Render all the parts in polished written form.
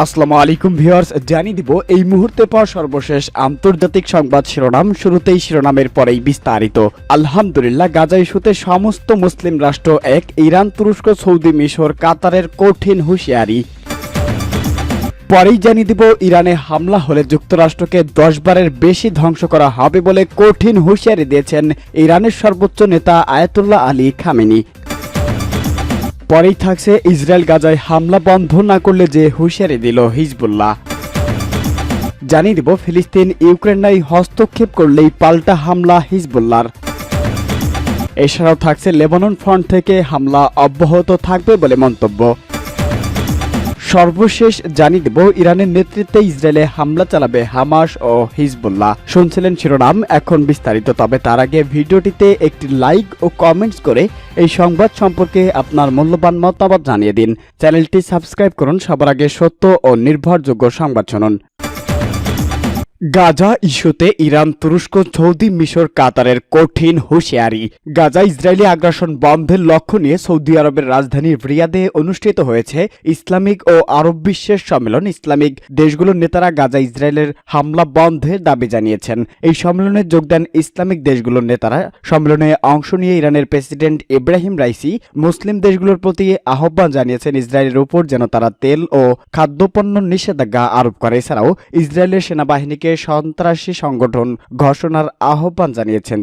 আসসালামু আলাইকুম ভিউয়ার্স, জানিয়ে দিব এই মুহূর্তে পাওয়া সর্বশেষ আন্তর্জাতিক সংবাদ শিরোনাম। শুরুতেই শিরোনামের পরেই বিস্তারিত। আলহামদুলিল্লাহ, গাজা ইস্যুতে সমস্ত মুসলিম রাষ্ট্র এক। ইরান, তুরস্ক, সৌদি, মিশর, কাতারের কঠিন হুঁশিয়ারি। পরেই জানিয়ে দিব ইরানে হামলা হলে যুক্তরাষ্ট্রকে 10 বারের বেশি ধ্বংস করা হবে বলে কঠিন হুঁশিয়ারি দিয়েছেন ইরানের সর্বোচ্চ নেতা আয়াতুল্লাহ আলী খামেনি। পরেই থাকছে ইসরায়েল গাজায় হামলা বন্ধ না করলে যে হুঁশিয়ারি দিল হিজবুল্লাহ। জানিয়ে দিব ফিলিস্তিন ইউক্রেনায় হস্তক্ষেপ করলেই পাল্টা হামলা হিজবুল্লাহর। এছাড়াও থাকছে লেবানন ফ্রন্ট থেকে হামলা অব্যাহত থাকবে বলে মন্তব্য। সর্বশেষ জানিয়ে দেব ইরানের নেতৃত্বে ইসরায়েলে হামলা চালাবে হামাস ও হিজবুল্লাহ। শুনছিলেন শিরোনাম, এখন বিস্তারিত। তবে তার আগে ভিডিওটিতে একটি লাইক ও কমেন্টস করে এই সংবাদ সম্পর্কে আপনার মূল্যবান মতামত জানিয়ে দিন। চ্যানেলটি সাবস্ক্রাইব করুন সবার আগে সত্য ও নির্ভরযোগ্য সংবাদ শুনুন। গাজা ইস্যুতে ইরান, তুরস্ক, সৌদি, মিশর, কাতারের কঠিন হুঁশিয়ারি। গাজা ইসরায়েলি আগ্রাসন বন্ধের লক্ষ্য নিয়ে সৌদি আরবের রাজধানী রিয়াদে অনুষ্ঠিত হয়েছে ইসলামিক ও আরব বিশ্বের সম্মেলন। ইসলামিক দেশগুলোর নেতারা গাজা ইসরায়েলের হামলা বন্ধের দাবি জানিয়েছেন। এই সম্মেলনে যোগ দেন ইসলামিক দেশগুলোর নেতারা। সম্মেলনে অংশ নিয়ে ইরানের প্রেসিডেন্ট ইব্রাহিম রাইসি মুসলিম দেশগুলোর প্রতি আহ্বান জানিয়েছেন ইসরায়েলের উপর যেন তারা তেল ও খাদ্যপণ্য নিষেধাজ্ঞা আরোপ করে। এছাড়াও ইসরায়েলের সেনাবাহিনীকে সন্ত্রাসী সংগঠন ঘোষণার আহ্বান জানিয়েছেন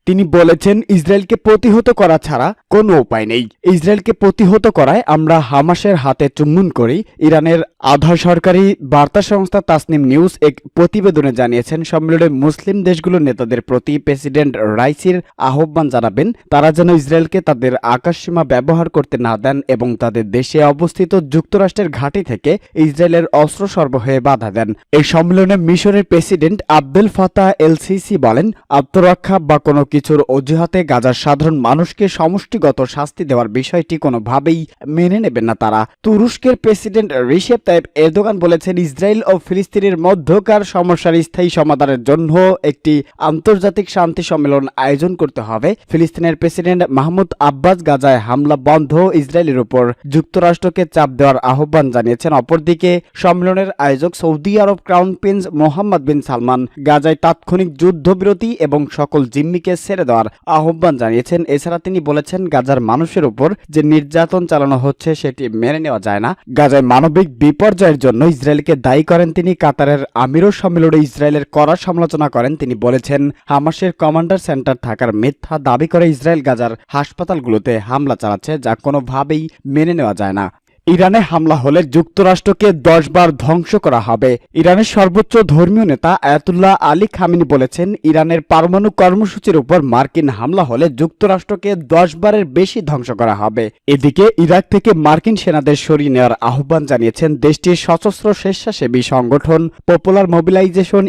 তিনি বলেছেন, ইসরায়েলকে প্রতিহত করা ছাড়া কোনো উপায় নেই। ইসরায়েলকে প্রতিহত করায় আমরা হামাসের হাতে চুম্বন করি। ইরানের আধা সরকারি বার্তা সংস্থা তাসনিম নিউজ এক প্রতিবেদনে জানিয়েছেন, সম্মেলনে মুসলিম দেশগুলোর নেতাদের প্রতি প্রেসিডেন্ট রাইসির আহ্বান জানাবেন তারা যেন ইসরায়েলকে তাদের আকাশসীমা ব্যবহার করতে না দেন এবং তাদের দেশে অবস্থিত যুক্তরাষ্ট্রের ঘাঁটি থেকে ইসরায়েলের অস্ত্র সরবরাহে বাধা দেন। এই সম্মেলনে মিশরের প্রেসিডেন্ট আব্দেল ফাতাহ এল সিসি বলেন, আত্মরক্ষা বা কোনো কিছুর অজুহাতে গাজার সাধারণ মানুষকে সমষ্টিগত শাস্তি দেওয়ার বিষয়টি কোনোভাবেই মেনে নেবেন না তারা। তুরস্কের প্রেসিডেন্ট রিসেপ তাইপ এরদোগান বলেছেন, ইসরায়েল ও ফিলিস্তিনের মধ্যকার সমস্যার স্থায়ী সমাধানের জন্য একটি আন্তর্জাতিক শান্তি সম্মেলন আয়োজন করতে হবে। ফিলিস্তিনের প্রেসিডেন্ট মাহমুদ আব্বাস গাজায় হামলা বন্ধ ইসরায়েলের উপর যুক্তরাষ্ট্রকে চাপ দেওয়ার আহ্বান জানিয়েছেন। অপরদিকে সম্মেলনের আয়োজক সৌদি আরব ক্রাউন প্রিন্স মোহাম্মদ বিন সালমান গাজায় তাৎক্ষণিক যুদ্ধবিরতি এবং সকল জিম্মিকে ছেড়ে দেওয়ার আহ্বান জানিয়েছেন। এছাড়া তিনি বলেছেন, গাজার মানুষের উপর যে নির্যাতন চালানো হচ্ছে সেটি মেনে নেওয়া যায় না। গাজায় মানবিক বিপর্যয়ের জন্য ইসরায়েলকে দায়ী করেন তিনি। কাতারের আমিরও সম্মেলনে ইসরায়েলের কড়া সমালোচনা করেন। তিনি বলেছেন, হামাসের কমান্ডার সেন্টার থাকার মিথ্যা দাবি করে ইসরায়েল গাজার হাসপাতালগুলোতে হামলা চালাচ্ছে, যা কোনোভাবেই মেনে নেওয়া যায় না। ইরানে হামলা হলে যুক্তরাষ্ট্রকে 10 বার ধ্বংস করা হবে। ইরানের সর্বোচ্চ ধর্মীয় নেতা আয়াতুল্লাহ আলী খামেনি বলেছেন, ইরানের পারমাণু কর্মসূচির উপর মার্কিন হামলা হলে যুক্তরাষ্ট্রকে 10 বারের বেশি ধ্বংস করা হবে। এদিকে ইরাক থেকে মার্কিন সেনাদের সরিয়ে নেওয়ার আহ্বান জানিয়েছেন দেশটির সশস্ত্র স্বেচ্ছাসেবী সংগঠন পপুলার মোবিলাইজেশন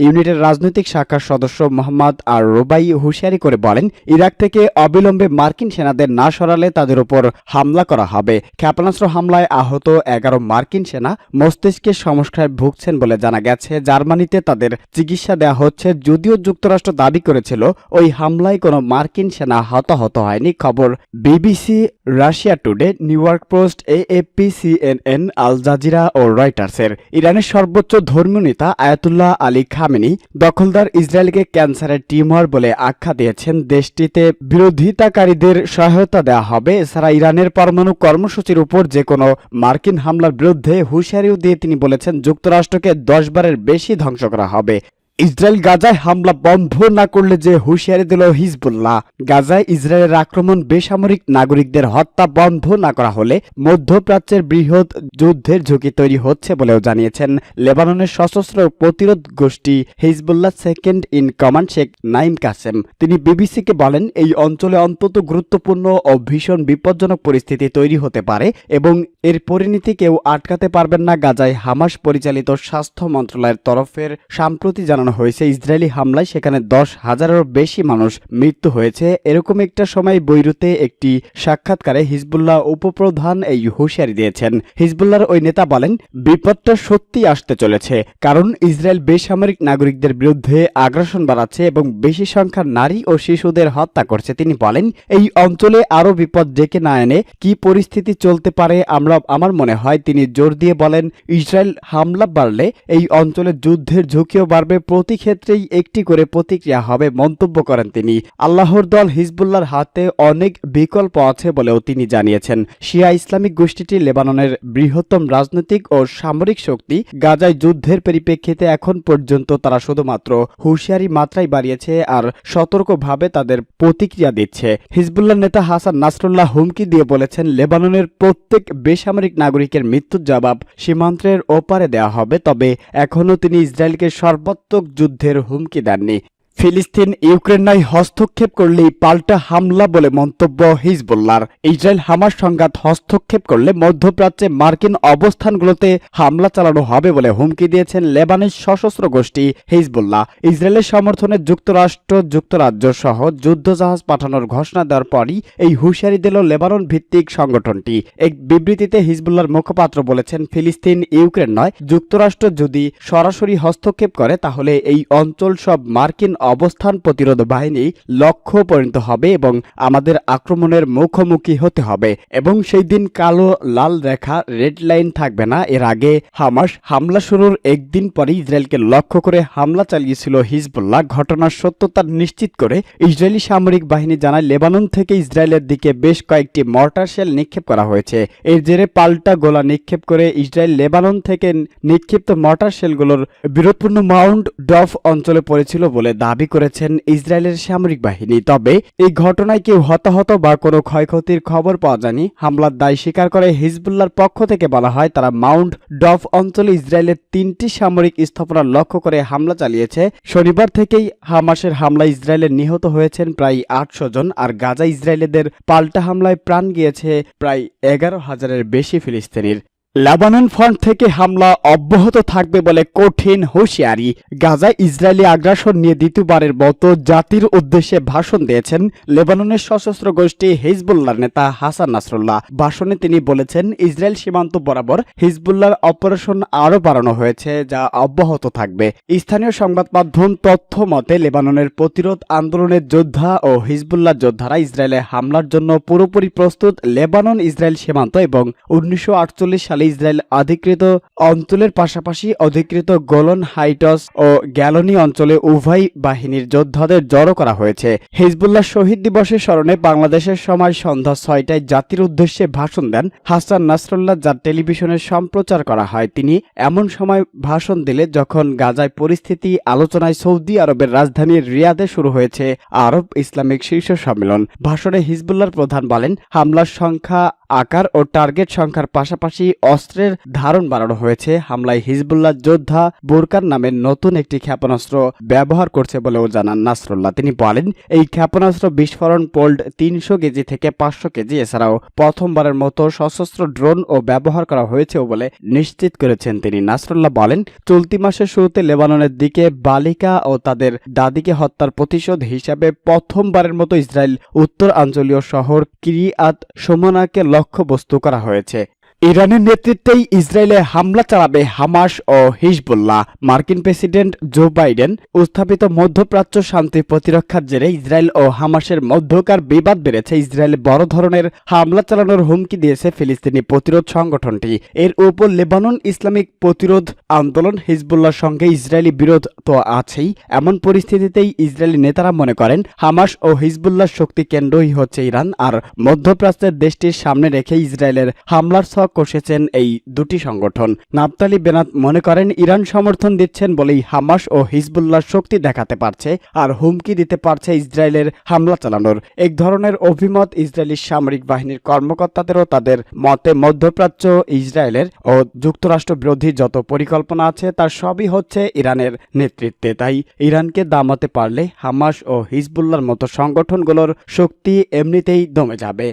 ইউনিটের রাজনৈতিক শাখার সদস্য মোহাম্মদ আর রোবাই হুঁশিয়ারি করে বলেন, ইরাক থেকে অবিলম্বে মার্কিন সেনাদের না সরালে তাদের উপর হামলা করা হবে। ক্ষেপণাস্ত্র হামলায় আহত 11 মার্কিন সেনা মস্তিষ্কের সমস্যায় ভুগছেন বলে জানা গেছে। জার্মানিতে তাদের চিকিৎসা দেওয়া হচ্ছে। যদিও যুক্তরাষ্ট্র দাবি করেছিল ওই হামলায় কোনো মার্কিন সেনা হতাহত হয়নি। খবর BBC, Russia Today, New York Post, AFP, CNN, Al Jazeera ও রয়টার্সের। ইরানের সর্বোচ্চ ধর্মীয় নেতা আয়াতুল্লাহ আলী খামেনি দখলদার ইসরায়েলকে ক্যান্সারের টিউমার বলে আখ্যা দিয়েছেন। দেশটিতে বিরোধিতাকারীদের সহায়তা দেওয়া হবে। এছাড়া ইরানের পরমাণু কর্মসূচির উপর যে কোনো মার্কিন হামলার বিরুদ্ধে হুঁশিয়ারিও দিয়ে তিনি বলেছেন, যুক্তরাষ্ট্রকে 10 বারের বেশি ধ্বংস করা হবে। ইসরায়েল গাজায় হামলা বন্ধ না করলে যে হুঁশিয়ারি দিল হিজবুল্লাহ। গাজায় ইসরায়েলের আক্রমণ, বেসামরিক নাগরিকদের হত্যা বন্ধ না করা হলে মধ্যপ্রাচ্যের বৃহৎ যুদ্ধের ঝুঁকি তৈরি হচ্ছে বলেও জানিয়েছেন লেবাননের সশস্ত্র প্রতিরোধ গোষ্ঠী Hezbollah second in command Sheikh Naim Qassem. তিনি বিবিসিকে বলেন, এই অঞ্চলে অত্যন্ত গুরুত্বপূর্ণ ও ভীষণ বিপজ্জনক পরিস্থিতি তৈরি হতে পারে এবং এর পরিণতি কেউ আটকাতে পারবেন না। গাজায় হামাস পরিচালিত স্বাস্থ্য মন্ত্রণালয়ের তরফের সম্প্রতি জানানো জানানো হয়েছে ইসরায়েলি হামলায় সেখানে 10,000-এরও বেশি মানুষ মৃত্যু হয়েছে। এরকম একটা সময় বৈরুতে একটি সাক্ষাৎকারে হিজবুল্লাহ উপপ্রধান এই হুঁশিয়ারি দিয়েছেন। হিজবুল্লাহর ওই নেতা বলেন, বিপদটা সত্যি আসতে চলেছে, কারণ ইসরায়েল বেসামরিক নাগরিকদের বিরুদ্ধে আগ্রাসন বাড়াচ্ছে এবং বেশি সংখ্যার নারী ও শিশুদের হত্যা করছে। তিনি বলেন, এই অঞ্চলে আরও বিপদ ডেকে না এনে কি পরিস্থিতি চলতে পারে আমার মনে হয়। তিনি জোর দিয়ে বলেন, ইসরায়েল হামলা বাড়লে এই অঞ্চলে যুদ্ধের ঝুঁকিও বাড়বে, প্রতি ক্ষেত্রেই একটি করে প্রতিক্রিয়া হবে মন্তব্য করেন তিনি। আল্লাহর দল হিজবুল্লাহর হাতে অনেক বিকল্প আছে বলেও তিনি জানিয়েছেন। শিয়া ইসলামিক গোষ্ঠীটি লেবাননের বৃহত্তম রাজনৈতিক ও সামরিক শক্তি। গাজায় যুদ্ধের পরিপ্রেক্ষিতে এখন পর্যন্ত তারা শুধুমাত্র হুঁশিয়ারি মাত্রাই বাড়িয়েছে আর সতর্কভাবে তাদের প্রতিক্রিয়া দিচ্ছে। হিজবুল্লাহ নেতা হাসান নাসরুল্লাহ হুমকি দিয়ে বলেছেন, লেবাননের প্রত্যেক বেসামরিক নাগরিকের মৃত্যুর জবাব সীমান্তের ওপারে দেওয়া হবে। তবে এখনও তিনি ইসরায়েলকে সর্বাত্মক যুদ্ধের হুমকি দেননি। ফিলিস্তিন ইউক্রেনায় হস্তক্ষেপ করলেই পাল্টা হামলা বলে মন্তব্য হিজবুল্লাহর। ইসরায়েল হামাস সংঘাত হস্তক্ষেপ করলে মধ্যপ্রাচ্যে মার্কিন অবস্থানগুলোতে হামলা চালানো হবে বলে হুমকি দিয়েছেন লেবাননের সশস্ত্র গোষ্ঠী হিজবুল্লাহ। ইসরায়েলের সমর্থনে যুক্তরাজ্য সহ যুদ্ধজাহাজ পাঠানোর ঘোষণা দেওয়ার পরই এই হুঁশিয়ারি দিল লেবানন ভিত্তিক সংগঠনটি। এক বিবৃতিতে হিজবুল্লাহর মুখপাত্র বলেছেন, ফিলিস্তিন ইউক্রেন নয়, যুক্তরাষ্ট্র যদি সরাসরি হস্তক্ষেপ করে তাহলে এই অঞ্চল সব মার্কিন অবস্থান প্রতিরোধ বাহিনী লক্ষ্য পরিণত হবে এবং আমাদের আক্রমণের মুখোমুখি হতে হবে এবং সেই দিন কালো লাল রেখা রেড লাইন থাকবে না। এর আগে হামাস হামলা শুরুর একদিন পরে ইসরায়েলকে লক্ষ্য করে হামলা চালিয়েছিল হিজবুল্লাহ। ঘটনার সত্যতা নিশ্চিত করে ইসরায়েলি সামরিক বাহিনী জানায়, লেবানন থেকে ইসরায়েলের দিকে বেশ কয়েকটি মর্টার শেল নিক্ষেপ করা হয়েছে। এর জেরে পাল্টা গোলা নিক্ষেপ করে ইসরায়েল লেবানন থেকে নিক্ষিপ্ত মর্টার শেলগুলোর বিরোধপূর্ণ মাউন্ট ডফ অঞ্চলে পড়েছিল বলে দাবি করেছেন ইসরায়েলের সামরিক বাহিনী। তবে এই ঘটনায় কেউ হতাহত বা কোনো ক্ষয়ক্ষতির খবর পাওয়া যায়নি। হামলার দায় স্বীকার করে হিজবুল্লাহর পক্ষ থেকে বলা হয়, তারা মাউন্ট ডফ অঞ্চলে ইসরায়েলের 3টি সামরিক স্থাপনা লক্ষ্য করে হামলা চালিয়েছে। শনিবার থেকেই হামাসের হামলায় ইসরায়েলের নিহত হয়েছেন প্রায় 800 জন, আর গাজা ইসরায়েলিদের পাল্টা হামলায় প্রাণ গিয়েছে প্রায় 11,000-এর বেশি ফিলিস্তিনির। লেবানন ফ্রন্ট থেকে হামলা অব্যাহত থাকবে বলে কঠিন হুঁশিয়ারি। গাজায় ইসরায়েলি আগ্রাসন নিয়ে দ্বিতীয়বারের মতো জাতির উদ্দেশ্যে ভাষণ দিয়েছেন লেবাননের সশস্ত্র গোষ্ঠী হিজবুল্লাহর নেতা হাসান নাসরুল্লাহ। ভাষণে তিনি বলেছেন, ইসরায়েল সীমান্ত বরাবর হিজবুল্লাহর অপারেশন আরও বাড়ানো হয়েছে, যা অব্যাহত থাকবে। স্থানীয় সংবাদ মাধ্যম তথ্য মতে লেবাননের প্রতিরোধ আন্দোলনের যোদ্ধা ও হিজবুল্লাহ যোদ্ধারা ইসরায়েলে হামলার জন্য পুরোপুরি প্রস্তুত। লেবানন ইসরায়েল সীমান্ত এবং 1948 সালে ইসরায়েল অধিকৃত অঞ্চলের পাশাপাশি অধিকৃত গোলন হাইটস ও গ্যালনি অঞ্চলে উভয় বাহিনীর যোদ্ধাদের জড়ো করা হয়েছে। হিজবুল্লাহ শহীদ দিবসের স্মরণে বাংলাদেশের সময় সন্ধ্যা 6টায় জাতির উদ্দেশ্যে ভাষণ দেন হাসান নাসরুল্লাহ, যা টেলিভিশনে সম্প্রচার করা হয়। তিনি এমন সময় ভাষণ দিলে যখন গাজায় পরিস্থিতি আলোচনায় সৌদি আরবের রাজধানী রিয়াদে শুরু হয়েছে আরব ইসলামিক শীর্ষ সম্মেলন। ভাষণে হিজবুল্লাহর প্রধান বলেন, হামলার সংখ্যা, আকার ও টার্গেট সংখ্যার পাশাপাশি অস্ত্রের ধারণ বাড়ানো হয়েছে। হামলায় হিজবুল্লাহ যোদ্ধা বোরকান নামের নতুন একটি ক্ষেপণাস্ত্র ব্যবহার করছে বলেও জানান নাসরুল্লাহ। তিনি বলেন, এই ক্ষেপণাস্ত্র বিস্ফোরণ পোল্ড 300 কেজি থেকে 500 কেজি। এছাড়াও প্রথমবারের মতো সশস্ত্র ড্রোন ও ব্যবহার করা হয়েছে বলে নিশ্চিত করেছেন তিনি। নাসরুল্লাহ বলেন, চলতি মাসের শুরুতে লেবাননের দিকে বালিকা ও তাদের দাদিকে হত্যার প্রতিশোধ হিসাবে প্রথমবারের মতো ইসরায়েল উত্তরাঞ্চলীয় শহর কিরিয়াত শোমোনাকে লক্ষ্যবস্তু করা হয়েছে। ইরানের নেতৃত্বেই ইসরায়েলে হামলা চালাবে হামাস ও হিজবুল্লাহ। মার্কিন প্রেসিডেন্ট জো বাইডেন উত্থাপিত মধ্যপ্রাচ্য শান্তি প্রতিরক্ষার জেরে ইসরায়েল ও হামাসের মধ্যকার বিবাদ বেড়েছে। ইসরায়েলে বড় ধরনের হামলা চালানোর হুমকি দিয়েছে ফিলিস্তিনি প্রতিরোধ সংগঠনটি। এর উপর লেবানন ইসলামিক প্রতিরোধ আন্দোলন হিজবুল্লাহর সঙ্গে ইসরায়েলি বিরোধ তো আছেই। এমন পরিস্থিতিতেই ইসরায়েলি নেতারা মনে করেন, হামাস ও হিজবুল্লাহর শক্তি কেন্দ্রই হচ্ছে ইরান, আর মধ্যপ্রাচ্যের দেশটির সামনে রেখে ইসরায়েলের হামলার কষেছেন এই দুটি সংগঠন। নাফতালি বেনাত মনে করেন, ইরান সমর্থন দিচ্ছেন বলেই হামাস ও হিজবুল্লাহর শক্তি দেখাতে পারছে আর হুমকি দিতে পারছে ইসরায়েলের হামলা চালানোর। এক ধরনের অভিমত ইসরায়েলি সামরিক বাহিনীর কর্মকর্তাদেরও। তাদের মতে মধ্যপ্রাচ্য, ইসরায়েলের ও যুক্তরাষ্ট্র বিরোধী যত পরিকল্পনা আছে তার সবই হচ্ছে ইরানের নেতৃত্বে। তাই ইরানকে দামাতে পারলে হামাস ও হিজবুল্লাহর মতো সংগঠনগুলোর শক্তি এমনিতেই দমে যাবে।